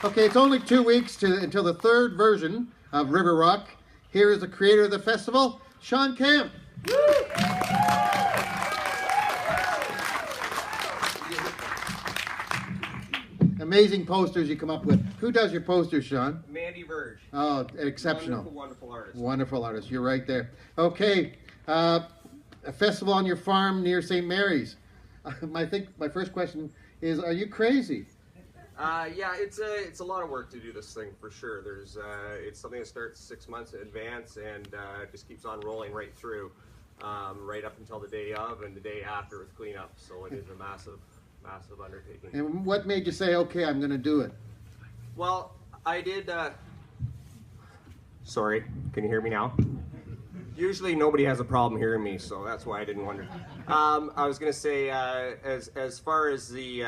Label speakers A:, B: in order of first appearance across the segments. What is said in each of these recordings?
A: Okay, it's only 2 weeks until the third version of River Rock. Here is the creator of the festival, Sean Camp. Amazing posters you come up with. Who does your posters, Sean?
B: Mandy Verge.
A: Oh, exceptional.
B: Wonderful, wonderful artist.
A: Wonderful artist. You're right there. Okay, a festival on your farm near St. Mary's. I think my first question is, are you crazy?
B: Yeah, it's a lot of work to do this thing for sure. It's something that starts 6 months in advance and just keeps on rolling right through, right up until the day of and the day after with cleanup. So it is a massive undertaking.
A: And what made you say, okay, I'm going to do it?
B: Well, I did. Sorry, can you hear me now? Usually nobody has a problem hearing me, so that's why I didn't wonder. I was going to say, as far as the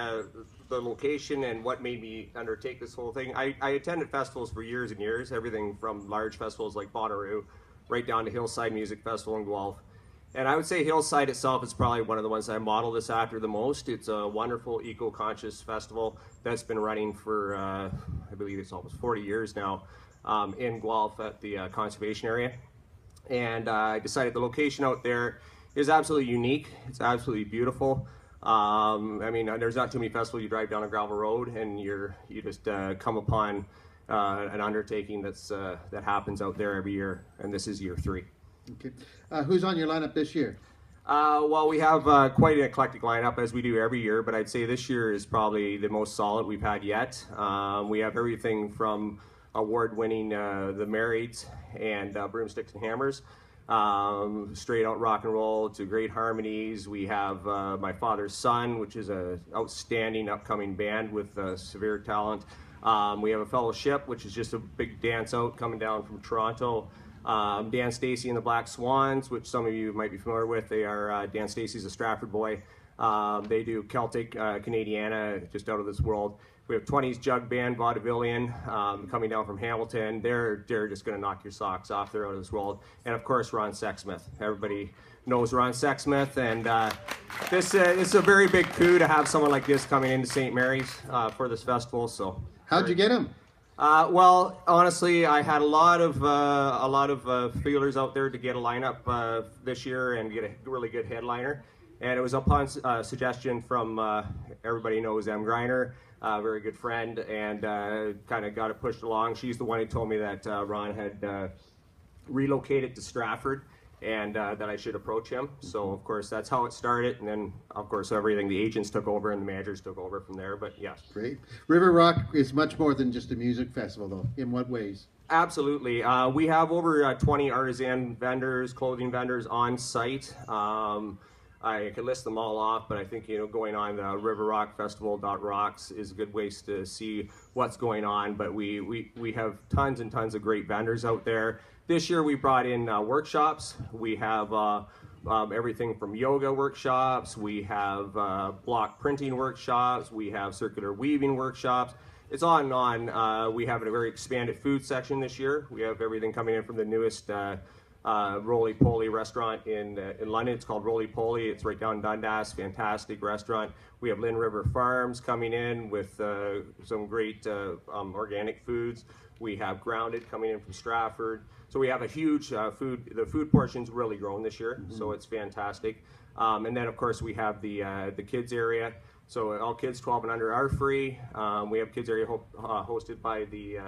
B: location and what made me undertake this whole thing, I attended festivals for years and years, everything from large festivals like Bonnaroo, right down to Hillside Music Festival in Guelph. And I would say Hillside itself is probably one of the ones I model this after the most. It's a wonderful eco-conscious festival that's been running for, I believe it's almost 40 years now, in Guelph at the conservation area. And I decided the location out there is absolutely unique. It's absolutely beautiful. I mean, there's not too many festivals you drive down a gravel road and you just come upon an undertaking that happens out there every year, and this is year 3.
A: Okay. Who's on your lineup this year?
B: Well, we have quite an eclectic lineup as we do every year, but I'd say this year is probably the most solid we've had yet. We have everything from award-winning The Marrieds and Broomsticks and Hammers, straight out rock and roll to great harmonies. We have My Father's Son, which is an outstanding upcoming band with severe talent. We have a Fellowship, which is just a big dance out coming down from Toronto. Dan Stacey and the Black Swans, which some of you might be familiar with. They are, Dan Stacey's a Stratford boy. They do Celtic Canadiana, just out of this world. We have 20s Jug Band, Vaudevillian, coming down from Hamilton. They're just going to knock your socks off. They're out of this world. And of course, Ron Sexsmith. Everybody knows Ron Sexsmith. And this is a very big coup to have someone like this coming into St. Mary's for this festival. So,
A: how'd you get him?
B: Well, honestly, I had a lot of feelers out there to get a lineup this year and get a really good headliner. And it was upon suggestion from everybody knows Em Greiner, a very good friend, and kind of got it pushed along. She's the one who told me that Ron had relocated to Stratford and that I should approach him. So, of course, that's how it started. And then, of course, everything, the agents took over and the managers took over from there. But, yes.
A: Great. River Rock is much more than just a music festival, though. In what ways?
B: Absolutely. We have over 20 artisan vendors, clothing vendors on site. I could list them all off, but I think, going on riverrockfestival.rocks is a good way to see what's going on. But we have tons and tons of great vendors out there. This year we brought in workshops. We have everything from yoga workshops. We have block printing workshops. We have circular weaving workshops. It's on and on. We have a very expanded food section this year. We have everything coming in from the newest Roly Poly restaurant in London. It's called Roly Poly. It's right down in Dundas. Fantastic restaurant. We have Lynn River Farms coming in with some great organic foods. We have Grounded coming in from Stratford. So we have a huge food. The food portion's really grown this year, so it's fantastic. And then of course we have the kids area. So all kids 12 and under are free. We have kids area hosted by the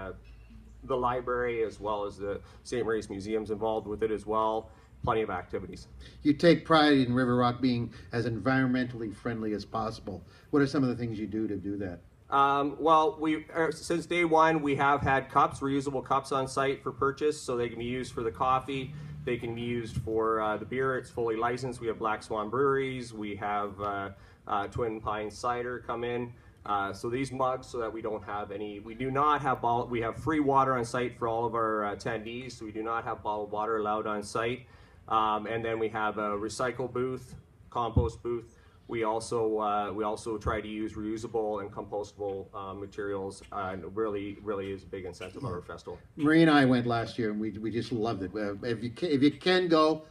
B: library, as well as the St. Mary's Museum's involved with it as well. Plenty of activities.
A: You take pride in River Rock being as environmentally friendly as possible. What are some of the things you do to do that?
B: Well, since day one, we have had cups, reusable cups on site for purchase, so they can be used for the coffee. They can be used for the beer. It's fully licensed. We have Black Swan Breweries. We have Twin Pines Cider come in. So these mugs, so that we don't have any, we do not have we have free water on site for all of our attendees, so we do not have bottled water allowed on site. And then we have a recycle booth, compost booth. We also try to use reusable and compostable materials, and really is a big incentive of our festival.
A: Marie and I went last year, and we just loved it. If you can go.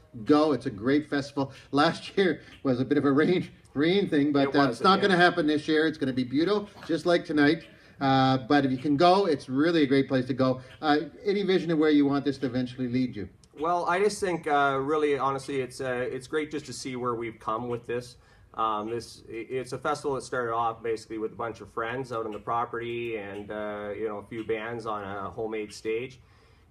A: It's a great festival. Last year was a bit of a rain thing, but it's not going to happen this year. It's going to be beautiful, just like tonight. But if you can go, it's really a great place to go. Any vision of where you want this to eventually lead you?
B: Well, I just think, really, honestly, it's great just to see where we've come with this. It's a festival that started off basically with a bunch of friends out on the property and a few bands on a homemade stage.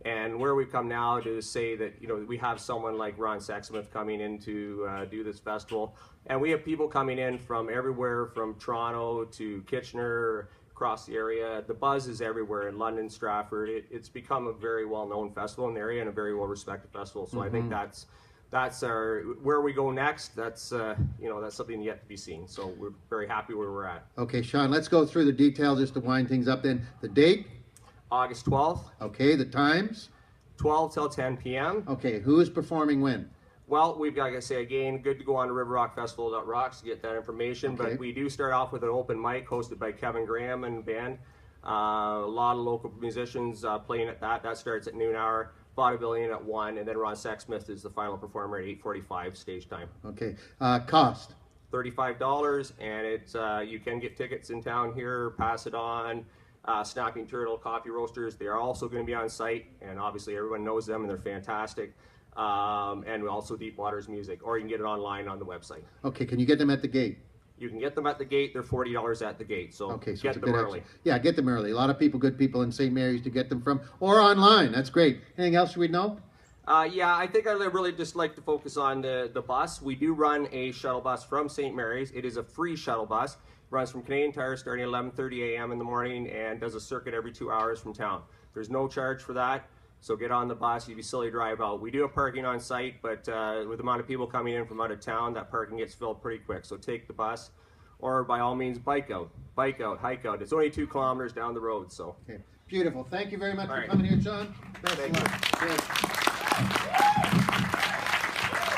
B: And where we've come now to say that we have someone like Ron Sexsmith coming in to do this festival, and we have people coming in from everywhere, from Toronto to Kitchener, across the area. The buzz is everywhere in London, Stratford. It's become a very well-known festival in the area and a very well-respected festival. So I think that's where we go next. That's something yet to be seen. So we're very happy where we're at.
A: Okay, Sean, let's go through the details just to wind things up then. The date?
B: August 12th.
A: Okay, the times?
B: 12 till 10 p.m.
A: Okay, who is performing when?
B: Well, we've got to say again, good to go on to riverrockfestival.rocks to get that information.
A: Okay.
B: But we do start off with an open mic hosted by Kevin Graham and band. A lot of local musicians playing at that. That starts at noon hour. Vaudevillian at 1, and then Ron Sexsmith is the final performer at 8:45 stage time.
A: Okay, cost?
B: $35, and it's you can get tickets in town here. Pass it on. Snapping Turtle Coffee Roasters, they are also going to be on site, and obviously everyone knows them and they're fantastic. And also Deep Waters Music, or you can get it online on the website.
A: Okay, can you get them at the gate?
B: You can get them at the gate. They're $40 at the gate, so,
A: Okay, so
B: get
A: it's a
B: them
A: good
B: early.
A: Yeah, get them early. A lot of people, good people in St. Mary's to get them from, or online. That's great. Anything else we'd know?
B: Yeah, I think I'd really just like to focus on the bus. We do run a shuttle bus from St. Mary's. It is a free shuttle bus. Runs from Canadian Tire starting at 11:30 a.m. in the morning and does a circuit every 2 hours from town. There's no charge for that, so get on the bus. You'd be silly to drive out. We do have parking on site, but with the amount of people coming in from out of town, that parking gets filled pretty quick. So take the bus, or by all means, bike out, hike out. It's only 2 kilometers down the road. So
A: Okay, beautiful. Thank you very much
B: All
A: for
B: right.
A: coming here, Sean. Best
B: Thank
A: of luck. Good.